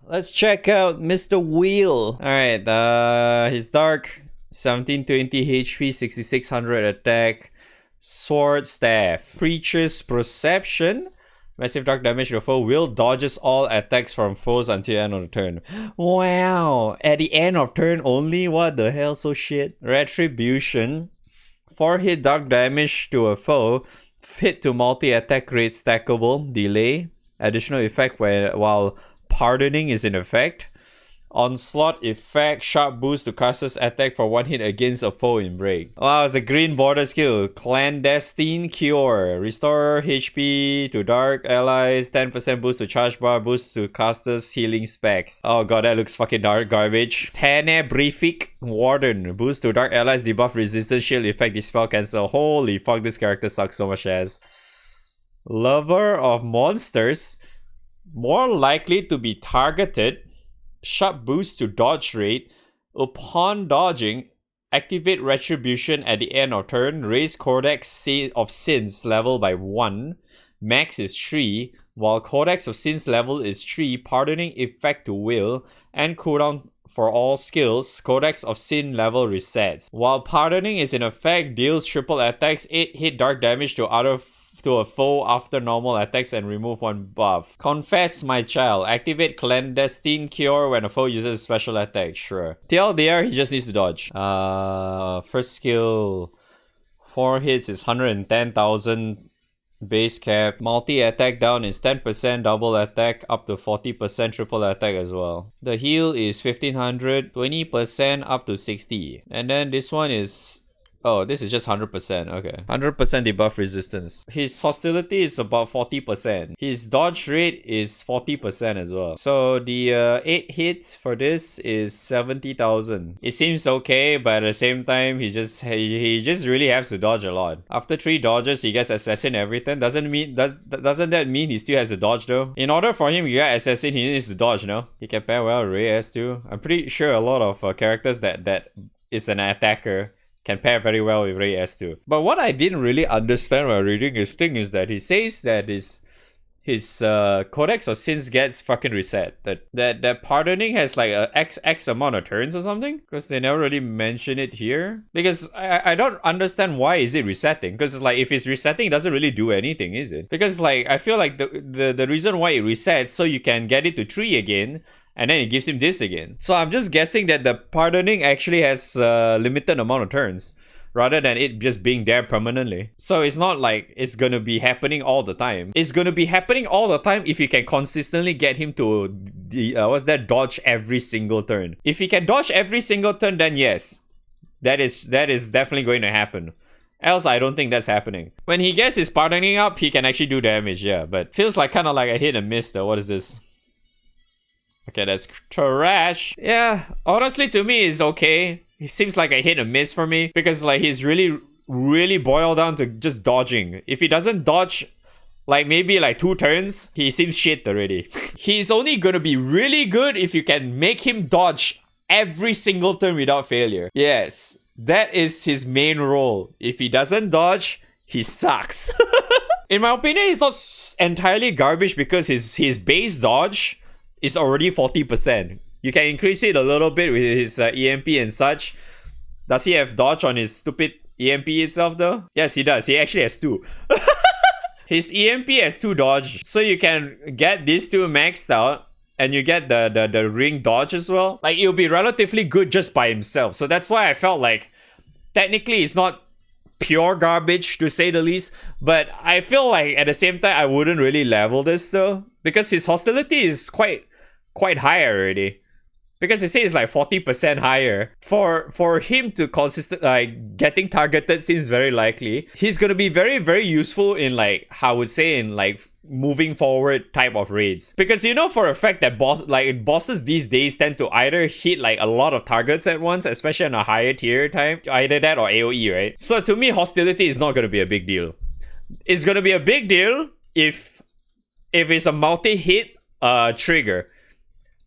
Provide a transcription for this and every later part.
let's check out Mr. Wheel. Alright, he's dark, 1720 HP, 6600 attack, sword staff, creature's perception, massive dark damage to the foe, will dodges all attacks from foes until the end of the turn. Wow, at the end of turn only? What the hell, so shit. Retribution, 4 hit dark damage to a foe, hit to multi-attack rate stackable, delay, additional effect while pardoning is in effect. Onslaught effect, sharp boost to caster's attack for 1 hit against a foe in break. Wow, it's a green border skill. Clandestine Cure. Restore HP to dark allies, 10% boost to charge bar, boost to caster's healing specs. Oh god, that looks fucking garbage. Tenebrific Warden. Boost to dark allies, debuff resistance, shield effect, dispel cancel. Holy fuck, this character sucks so much ass. Lover of monsters. More likely to be targeted. Sharp boost to dodge rate. Upon dodging, activate Retribution at the end of turn. Raise Codex of Sins level by 1. Max is 3. While Codex of Sins level is 3, pardoning effect to will and cooldown for all skills. Codex of Sin level resets. While pardoning is in effect, deals triple attacks, 8 hit dark damage to a foe after normal attacks and remove 1 buff. Confess, my child. Activate Clandestine Cure when a foe uses special attack. Sure. TLDR, he just needs to dodge. First skill. 4 hits is 110,000 base cap. Multi-attack down is 10%, double attack up to 40%, triple attack as well. The heal is 1500, 20% up to 60. And then this one is... oh, this is just 100%. Okay. 100% debuff resistance. His hostility is about 40%. His dodge rate is 40% as well. So the 8 hits for this is 70,000. It seems okay, but at the same time, he just really has to dodge a lot. After 3 dodges, he gets assassin everything. Doesn't that mean he still has to dodge though? In order for him to get assassin, he needs to dodge, no? He can pair well with Ray S too. I'm pretty sure a lot of characters that is an attacker can pair very well with Ray S2. But what I didn't really understand while reading his thing is that he says that his Codex of Sins gets fucking reset. That pardoning has like a X amount of turns or something? Because they never really mention it here. Because I don't understand why is it resetting. Because it's like if it's resetting, it doesn't really do anything, is it? Because like I feel like the reason why it resets so you can get it to 3 again. And then it gives him this again. So I'm just guessing that the pardoning actually has a limited amount of turns rather than it just being there permanently. So it's not like it's gonna be happening all the time. It's gonna be happening all the time if you can consistently get him to dodge every single turn. If he can dodge every single turn, then yes, that is definitely going to happen. Else, I don't think that's happening. When he gets his pardoning up, he can actually do damage, yeah. But feels like kind of like a hit and miss though. What is this? Okay, that's trash. Yeah, honestly, to me, it's okay. It seems like a hit and miss for me because like he's really boiled down to just dodging. If he doesn't dodge like maybe like 2 turns, he seems shit already. He's only gonna be really good if you can make him dodge every single turn without failure. Yes, that is his main role. If he doesn't dodge, he sucks. In my opinion, he's not entirely garbage because his base dodge is already 40%. You can increase it a little bit with his EMP and such. Does he have dodge on his stupid EMP itself though? Yes, he does. He actually has 2. His EMP has 2 dodge. So you can get these 2 maxed out and you get the ring dodge as well. Like it'll be relatively good just by himself. So that's why I felt like technically it's not pure garbage to say the least. But I feel like at the same time I wouldn't really level this though. Because his hostility is quite high already. Because they say it's like 40% higher. For him to consistent like getting targeted seems very likely. He's gonna be very, very useful in like I would say in like moving forward type of raids. Because you know for a fact that bosses these days tend to either hit like a lot of targets at once, especially on a higher tier type. Either that or AoE, right? So to me, hostility is not gonna be a big deal. It's gonna be a big deal if it's a multi-hit trigger.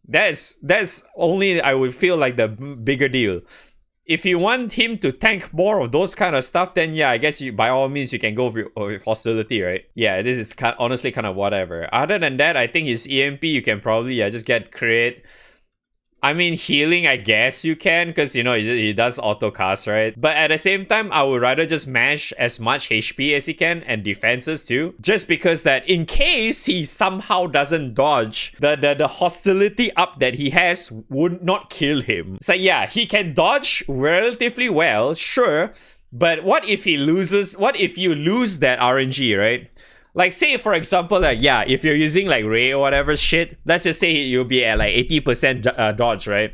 That's only I would feel like the bigger deal. If you want him to tank more of those kind of stuff, then yeah, I guess by all means you can go with hostility, right? Yeah, this is honestly kind of whatever. Other than that, I think his EMP you can probably just get crit. I mean, healing, I guess you can, because, you know, he does auto cast, right? But at the same time, I would rather just mash as much HP as he can and defenses too. Just because that in case he somehow doesn't dodge, the hostility up that he has would not kill him. So yeah, he can dodge relatively well, sure. But what if he loses? What if you lose that RNG, right? Like, say, for example, like, yeah, if you're using, like, Ray or whatever shit, let's just say you'll be at, like, 80% dodge, right?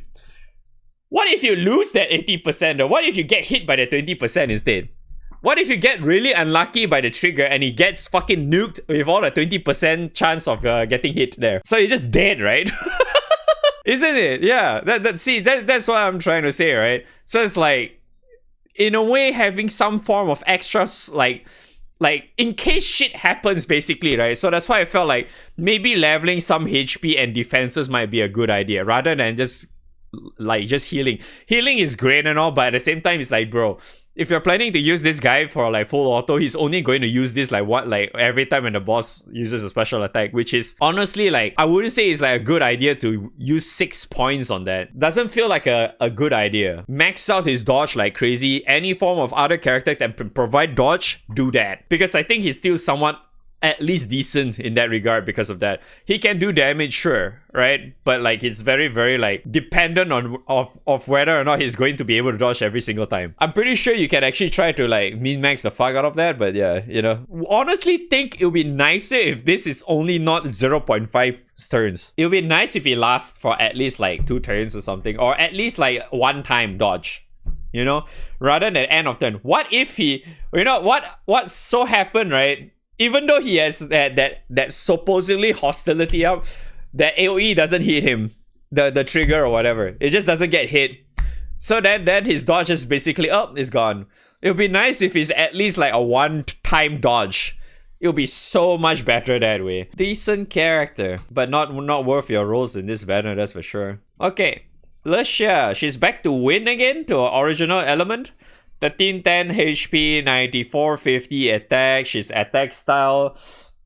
What if you lose that 80%? Or what if you get hit by the 20% instead? What if you get really unlucky by the trigger and he gets fucking nuked with all the 20% chance of getting hit there? So you're just dead, right? Isn't it? Yeah, that's what I'm trying to say, right? So it's like, in a way, having some form of extras, like in case shit happens, basically, right? So that's why I felt like maybe leveling some HP and defenses might be a good idea rather than just healing. Healing is great and all, but at the same time, it's like, bro, if you're planning to use this guy for like full auto, he's only going to use this like every time when the boss uses a special attack, which is honestly like, I wouldn't say it's like a good idea to use 6 points on that. Doesn't feel like a good idea. Max out his dodge like crazy. Any form of other character that can provide dodge, do that. Because I think he's still somewhat at least decent in that regard because of that. He can do damage, sure, right? But like it's very, very like dependent on of whether or not he's going to be able to dodge every single time. I'm pretty sure you can actually try to like min-max the fuck out of that, but yeah, you know. Honestly think it would be nicer if this is only not 0.5 turns. It would be nice if he lasts for at least like 2 turns or something, or at least like 1 time dodge. You know, rather than end of turn. What if he, you know, what so happened, right? Even though he has that supposedly hostility up, that AoE doesn't hit him, the trigger or whatever. It just doesn't get hit. So then his dodge is basically is gone. It would be nice if he's at least like a 1-time dodge. It'll be so much better that way. Decent character, but not worth your rolls in this banner, that's for sure. Okay, Lecia, she's back to win again, to her original element. 1310 HP, 9450 attack. She's attack style.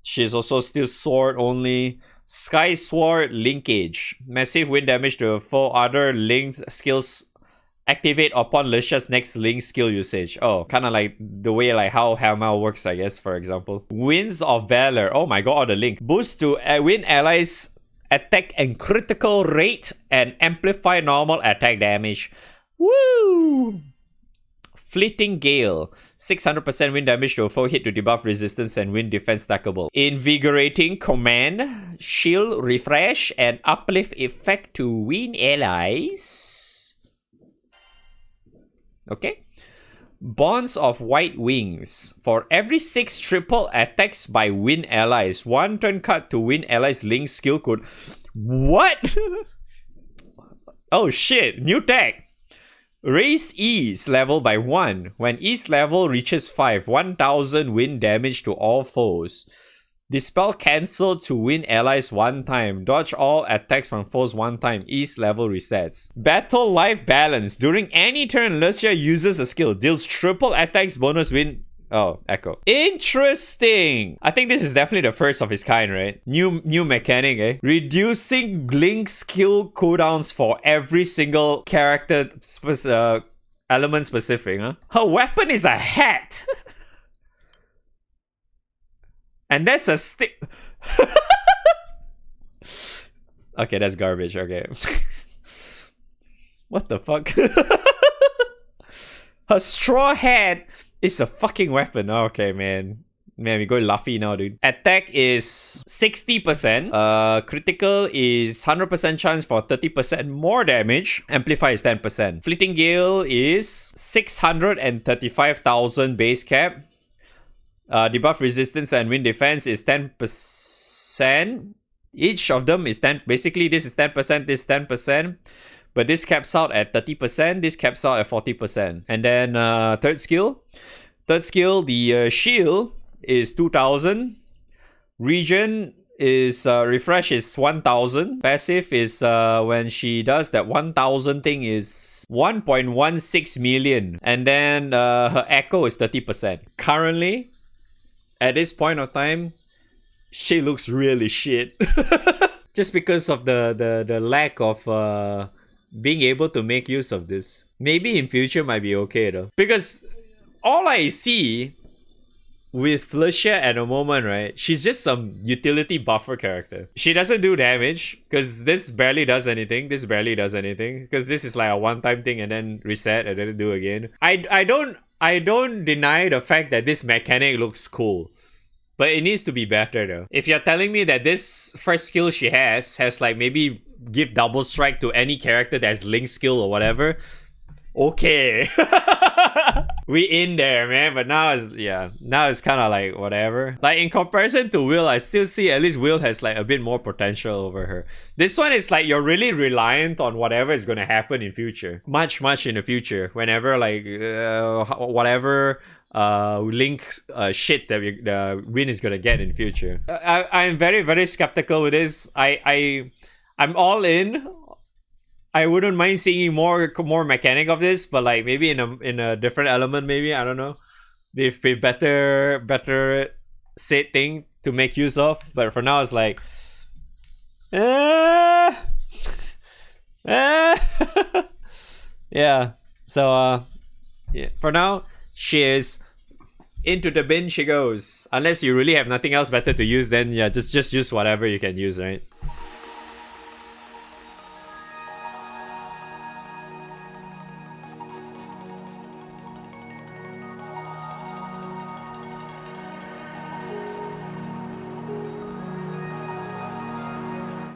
She's also still sword only. Sky Sword linkage. Massive wind damage to a foe. Other linked skills activate upon Lecia's next link skill usage. Oh, kind of like the way like how Hammer works, I guess, for example. Winds of Valor. Oh my god, the link. Boost to win allies attack and critical rate and amplify normal attack damage. Woo! Fleeting Gale, 600% wind damage to a foe, hit to debuff resistance and wind defense stackable. Invigorating Command, Shield Refresh, and Uplift effect to wind allies. Okay. Bonds of White Wings. For every 6 triple attacks by wind allies, 1 turn cut to wind allies link skill could... What? Oh shit, new tag. Raise Ease level by 1. When Ease level reaches 5, 1000 wind damage to all foes. Dispel cancel to wind allies 1 time. Dodge all attacks from foes 1 time. Ease level resets. Battle Life Balance. During any turn, Lecia uses a skill. Deals triple attacks bonus wind... Oh, Echo. Interesting. I think this is definitely the first of its kind, right? New mechanic, eh? Reducing link skill cooldowns for every single character element specific, huh? Her weapon is a hat. And that's a stick. Okay, that's garbage. Okay. What the fuck? Her straw hat is a fucking weapon. Okay, man. Man, we go Luffy now, dude. Attack is 60%. Critical is 100% chance for 30% more damage. Amplify is 10%. Fleeting Gale is 635,000 base cap. Debuff resistance and wind defense is 10%. Each of them is 10. Basically, this is 10%, this is 10%. But this caps out at 30%, this caps out at 40%. And then third skill. Third skill, the shield is 2000. Regen is refresh is 1000. Passive is when she does that 1000 thing is 1.16 million. And then her echo is 30%. Currently, at this point of time, she looks really shit. Just because of the lack of being able to make use of this. Maybe in future might be okay though. Because all I see with Lecia at the moment, right? She's just some utility buffer character. She doesn't do damage because this barely does anything. This barely does anything because this is like a one-time thing and then reset and then do again. I don't deny the fact that this mechanic looks cool. But it needs to be better though. If you're telling me that this first skill she has like maybe give double strike to any character that's link skill or whatever, okay. We in there, man. But now it's kind of like whatever. Like in comparison to Will, I still see at least Will has like a bit more potential over her. This one is like you're really reliant on whatever is gonna happen in future, much in the future. Whenever like whatever link shit that Win is gonna get in the future. I'm very skeptical with this. I'm all in. I wouldn't mind seeing more mechanic of this, but like maybe in a different element, maybe, I don't know. If better set thing to make use of. But for now it's like yeah. So yeah, for now she is into the bin she goes. Unless you really have nothing else better to use, then yeah, just use whatever you can use, right?